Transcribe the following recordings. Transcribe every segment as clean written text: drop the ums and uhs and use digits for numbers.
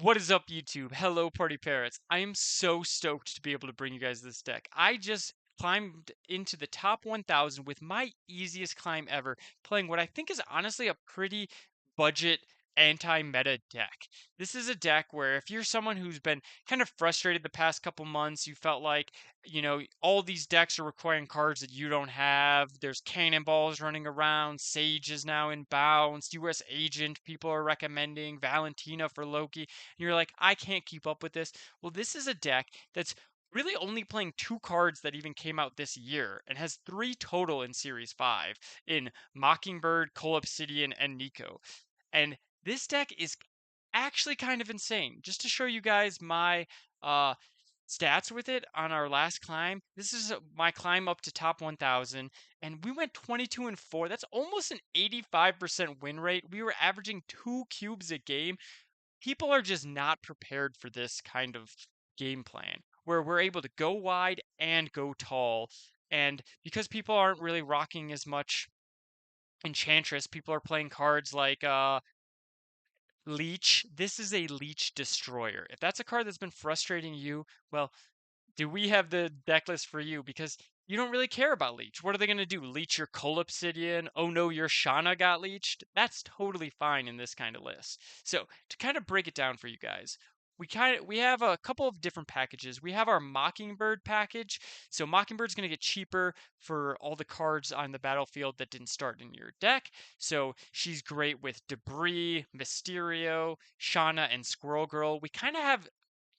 What is up, YouTube? Hello, Party Parrots. I am so stoked to be able to bring you guys this deck. I just climbed into the top 1000 with my easiest climb ever, playing what I think is honestly a pretty budget anti-meta deck. This is a deck where if you're someone who's been kind of frustrated the past couple months, you felt like, all these decks are requiring cards that you don't have. There's cannonballs running around, Sage is now in bounds, US Agent people are recommending, Valentina for Loki, and you're like, I can't keep up with this. Well, this is a deck that's really only playing 2 cards that even came out this year and has 3 total in Series 5 in Mockingbird, Coal Obsidian, and Nico. And this deck is actually kind of insane. Just to show you guys my uh, stats with it on our last climb, this is my climb up to top 1000, and we went 22 and 4. That's almost an 85% win rate. We were averaging 2 cubes a game. People are just not prepared for this kind of game plan where we're able to go wide and go tall. And because people aren't really rocking as much Enchantress, people are playing cards like Leech. This is a Leech Destroyer. If that's a card that's been frustrating you, well, do we have the deck list for you? Because you don't really care about Leech. What are they going to do? Leech your Coal Obsidian? Oh no, your Shauna got leeched? That's totally fine in this kind of list. So to kind of break it down for you guys, we have a couple of different packages. We have our Mockingbird package. So Mockingbird's going to get cheaper for all the cards on the battlefield that didn't start in your deck. So she's great with Debris, Mysterio, Shauna, and Squirrel Girl. We kind of have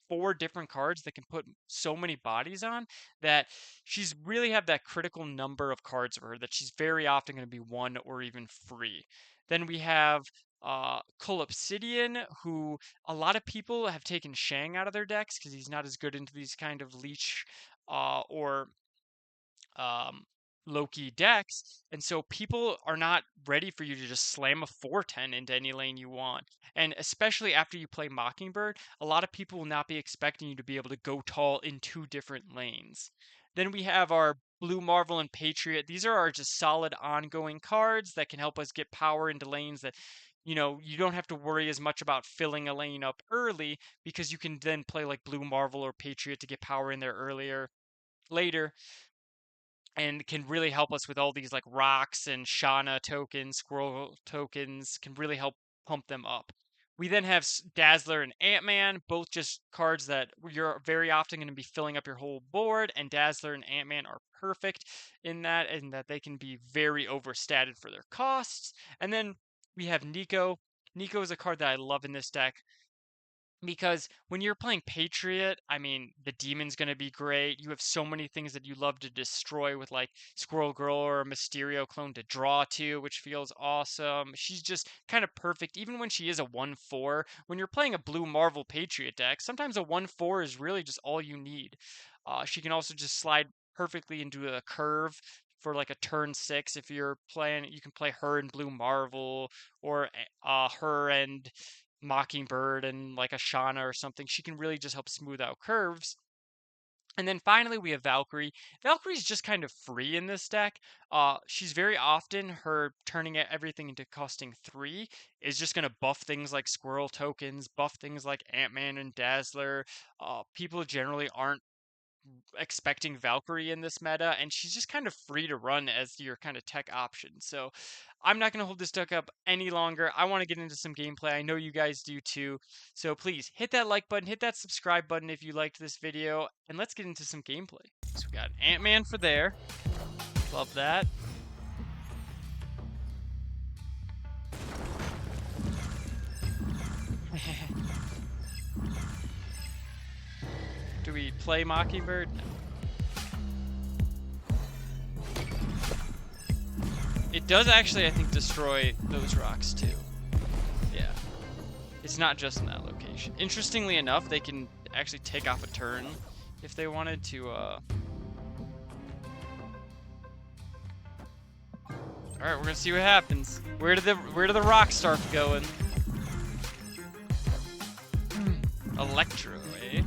4 different cards that can put so many bodies on that she's really have that critical number of cards for her that she's very often going to be 1 or even free. Then we have Cull Obsidian, who a lot of people have taken Shang out of their decks because he's not as good into these kind of leech or um, Loki decks, and so people are not ready for you to just slam a 410 into any lane you want. And especially after you play Mockingbird, a lot of people will not be expecting you to be able to go tall in 2 different lanes. Then we have our Blue Marvel and Patriot. These are our just solid ongoing cards that can help us get power into lanes that you don't have to worry as much about filling a lane up early because you can then play like Blue Marvel or Patriot to get power in there later, and can really help us with all these like rocks and Shauna tokens, Squirrel tokens, can really help pump them up. We then have Dazzler and Ant-Man, both just cards that you're very often going to be filling up your whole board, and Dazzler and Ant-Man are perfect in that they can be very overstated for their costs. And then we have Nico. Nico is a card that I love in this deck because when you're playing Patriot, I mean, the Demon's going to be great. You have so many things that you love to destroy with like Squirrel Girl or a Mysterio clone to draw to, which feels awesome. She's just kind of perfect, even when she is a 1/4. When you're playing a Blue Marvel Patriot deck, sometimes a 1/4 is really just all you need. She can also just slide perfectly into a curve for like a turn 6 if you're playing. You can play her and Blue Marvel, or her and Mockingbird and like a Shauna or something. She can really just help smooth out curves. And then finally, we have Valkyrie. Valkyrie's just kind of free in this deck. She's very often, her turning everything into costing 3 is just going to buff things like Squirrel tokens, buff things like Ant-Man and Dazzler. People generally aren't expecting Valkyrie in this meta, and she's just kind of free to run as your kind of tech option. So I'm not going to hold this deck up any longer. I want to get into some gameplay. I know you guys do too. So please hit that like button, hit that subscribe button if you liked this video, and let's get into some gameplay. So we got Ant-Man for there. Love that. Do we play Mockingbird? No. It does actually, I think, destroy those rocks too. Yeah. It's not just in that location. Interestingly enough, they can actually take off a turn if they wanted to. Alright, we're gonna see what happens. Where do the rocks start going? Electro, eh?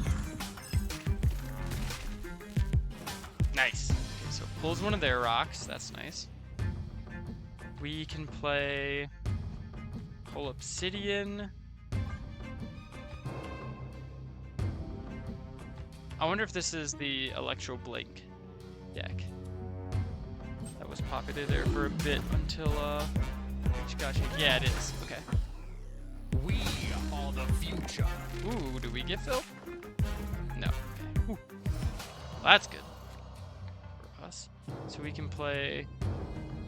Nice. Okay, so it pulls one of their rocks. That's nice. We can play Coal Obsidian. I wonder if this is the Electro Blink deck. That was popular there for a bit until, gotcha. Yeah, it is. Okay. We are the future. Ooh, do we get Phil? No. Okay. Ooh. Well, that's good for us. So we can play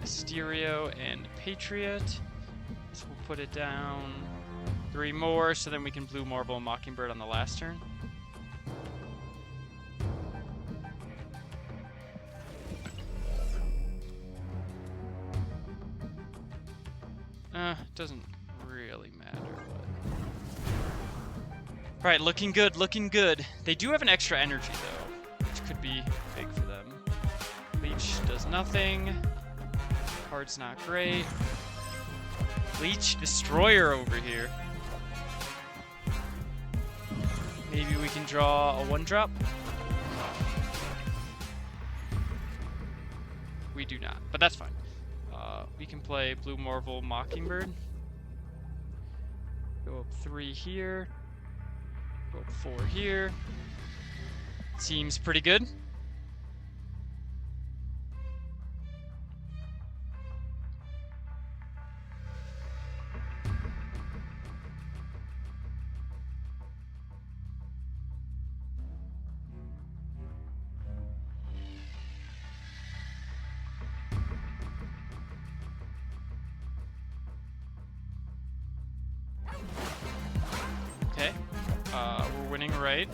Mysterio and Patriot. So we'll put it down 3 more, so then we can Blue Marble and Mockingbird on the last turn. Doesn't really matter, but... Alright, looking good, looking good. They do have an extra energy, though, which could be big for them. Leech does nothing. Card's not great. Leech Destroyer over here. Maybe we can draw a 1-drop? We do not, but that's fine. We can play Blue Marvel Mockingbird. Go up 3 here. Go up 4 here. Seems pretty good. Okay. We're winning right.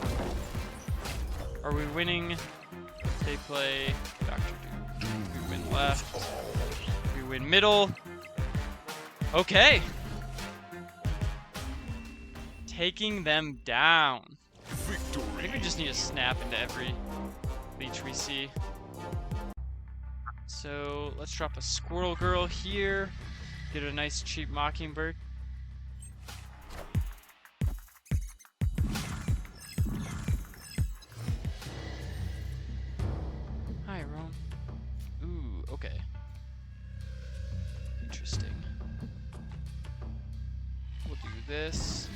Are we winning if they play Dr. Doom? We win left. We win middle. Okay. Taking them down. Victory. I think we just need to snap into every leech we see. So let's drop a Squirrel Girl here. Get a nice cheap Mockingbird. Hi, Rome. Ooh, okay. Interesting. We'll do this.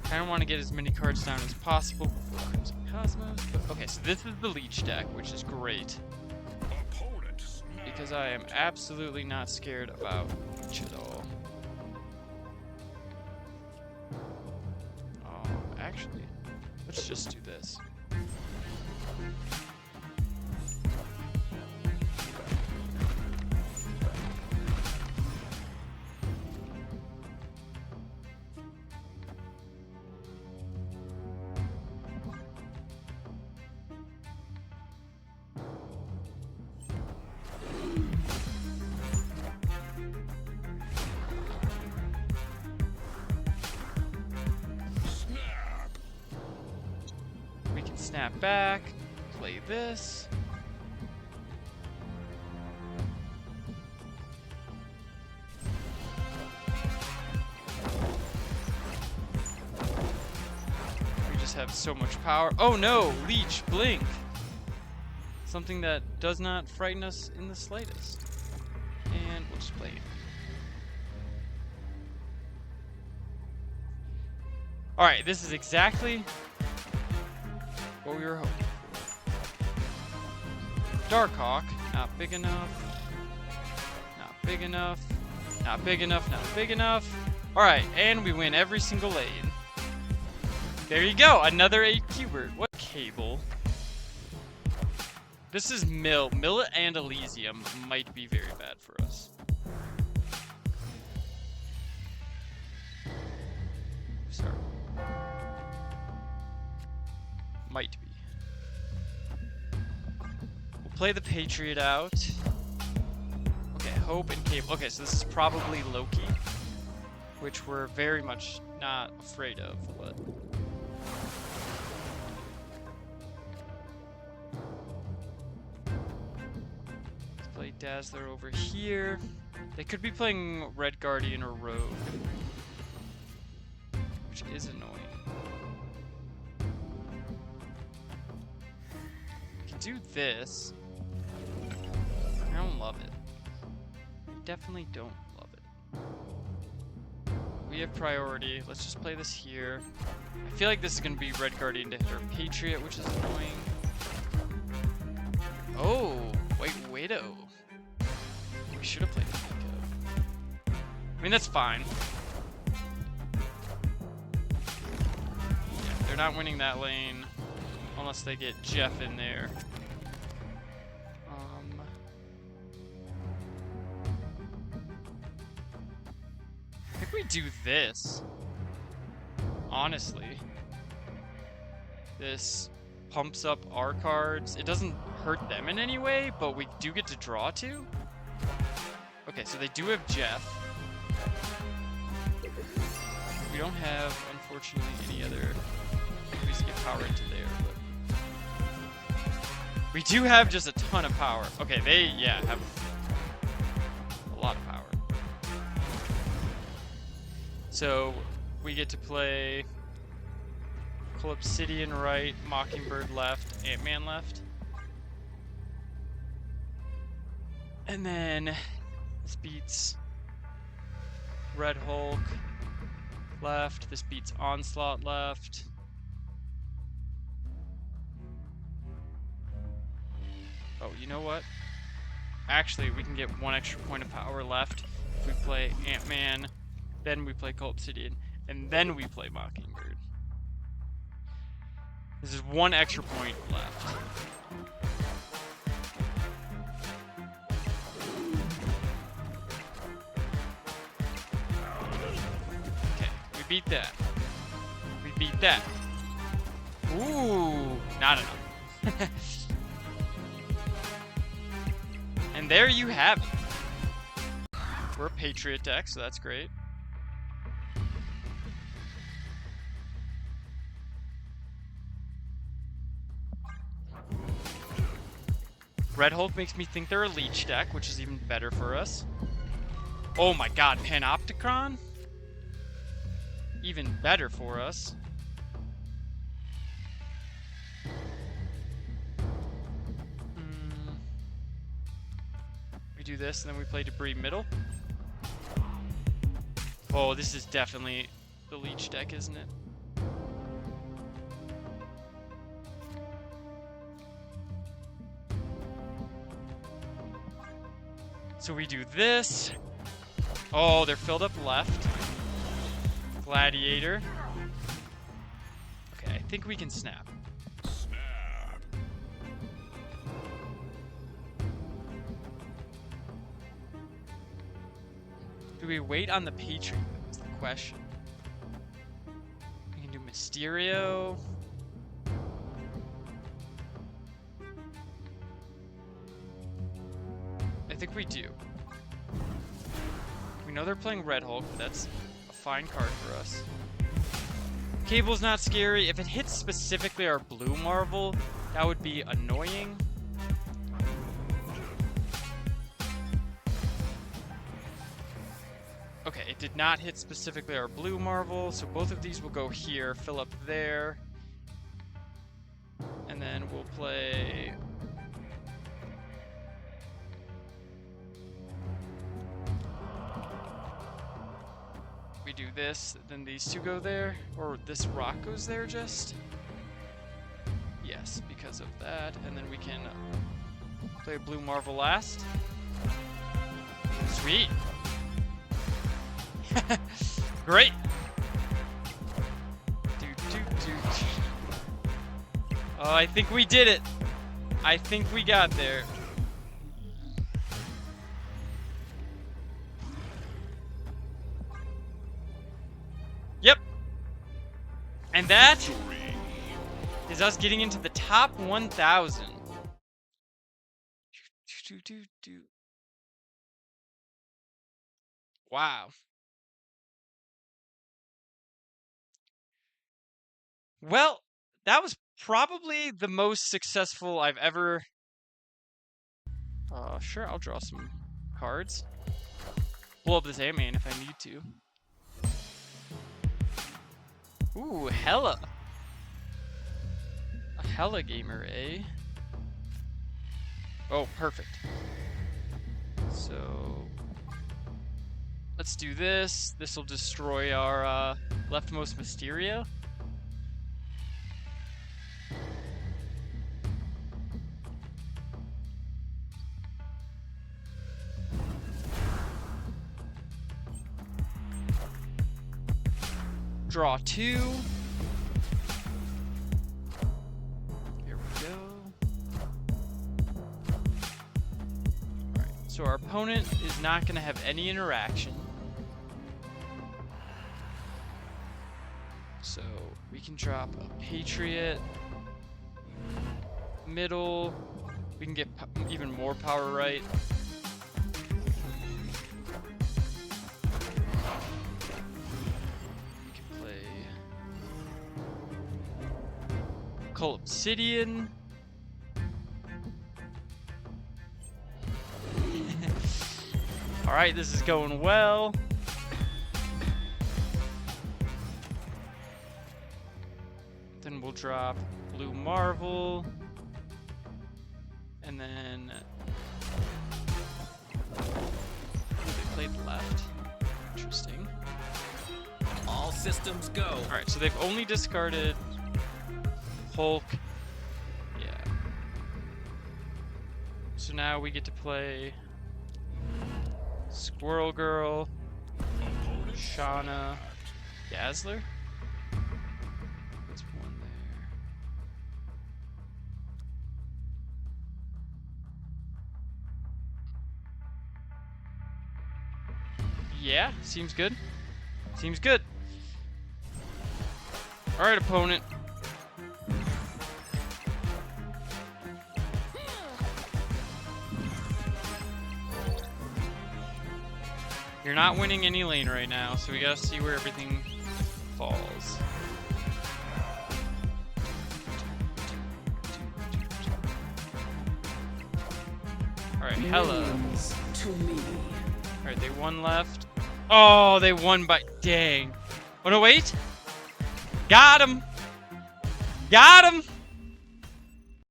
I don't want to get as many cards down as possible before Crimson Cosmos. But, okay, so this is the Leech deck, which is great. Because I am absolutely not scared about Leech at all. Actually, let's just do this. Snap back, play this. We just have so much power. Oh no, Leech, Blink. Something that does not frighten us in the slightest. And we'll just play it. Alright, this is exactly what we were hoping for. Darkhawk, not big enough. Not big enough. Not big enough, not big enough. Alright, and we win every single lane. There you go, another 8-cuber. What cable? This is Mill. Millet and Elysium might be very bad for us. Sorry. Might be. We'll play the Patriot out. Okay, Hope and Cable. Okay, so this is probably Loki, which we're very much not afraid of, but... Let's play Dazzler over here. They could be playing Red Guardian or Rogue, which is annoying. Do this. I don't love it. I definitely don't love it. we have priority. Let's just play this here. I feel like this is going to be Red Guardian to hit our Patriot, which is annoying. Oh, wait, Widow. We should have played the Echo. I mean, that's fine. Yeah, they're not winning that lane unless they get Jeff in there. I think we do this. Honestly. This pumps up our cards. It doesn't hurt them in any way, but we do get to draw two. Okay, so they do have Jeff. We don't have, unfortunately, any other ways to get power into there, but we do have just a ton of power. Okay, they, yeah, have a lot of power. So we get to play Obsidian right, Mockingbird left, Ant-Man left. And then this beats Red Hulk left. This beats Onslaught left. Oh, you know what? Actually, we can get one extra point of power left if we play Ant-Man, then we play Obsidian, and then we play Mockingbird. This is one extra point left. Okay, we beat that. We beat that. Ooh, not enough. And there you have it. We're a Patriot deck, so that's great. Red Hulk makes me think they're a Leech deck, which is even better for us. Oh my god, Panopticon? Even better for us. We do this, and then we play Debris middle. Oh, this is definitely the Leech deck, isn't it? So we do this. Oh, they're filled up left. Gladiator. Okay, I think we can snap. Do we wait on the Patriot? That's the question. We can do Mysterio. I think we do. We know they're playing Red Hulk, but that's a fine card for us. Cable's not scary. If it hits specifically our blue Marvel, that would be annoying. Okay, it did not hit specifically our blue Marvel, so both of these will go here, fill up there. And then we'll play... We do this, then these two go there, or this rock goes there just. Yes, because of that, and then we can play Blue Marvel last. Sweet. Great. Oh, I think we did it. I think we got there. Yep. And that is us getting into the top 1,000. Wow. Well, that was probably the most successful I've ever... Sure, I'll draw some cards. Blow up this Ant-Man if I need to. Ooh, Hella. A Hella gamer, eh? Oh, perfect. So... Let's do this. This will destroy our leftmost Mysterio. Draw 2. Here we go. Alright, so our opponent is not going to have any interaction. So we can drop a Patriot. Middle. We can get even more power right. Obsidian. Alright, this is going well. Then we'll drop Blue Marvel. And then they played left. Interesting. All systems go. Alright, so they've only discarded Hulk. Yeah. So now we get to play Squirrel Girl, Shauna, Dazzler. That's one there. Yeah, seems good. Seems good. Alright, opponent. You're not winning any lane right now, so we gotta see where everything falls. Alright, hello. Alright, they won left. Oh, they won by... Dang. Oh, no, wait. Got him. Got him.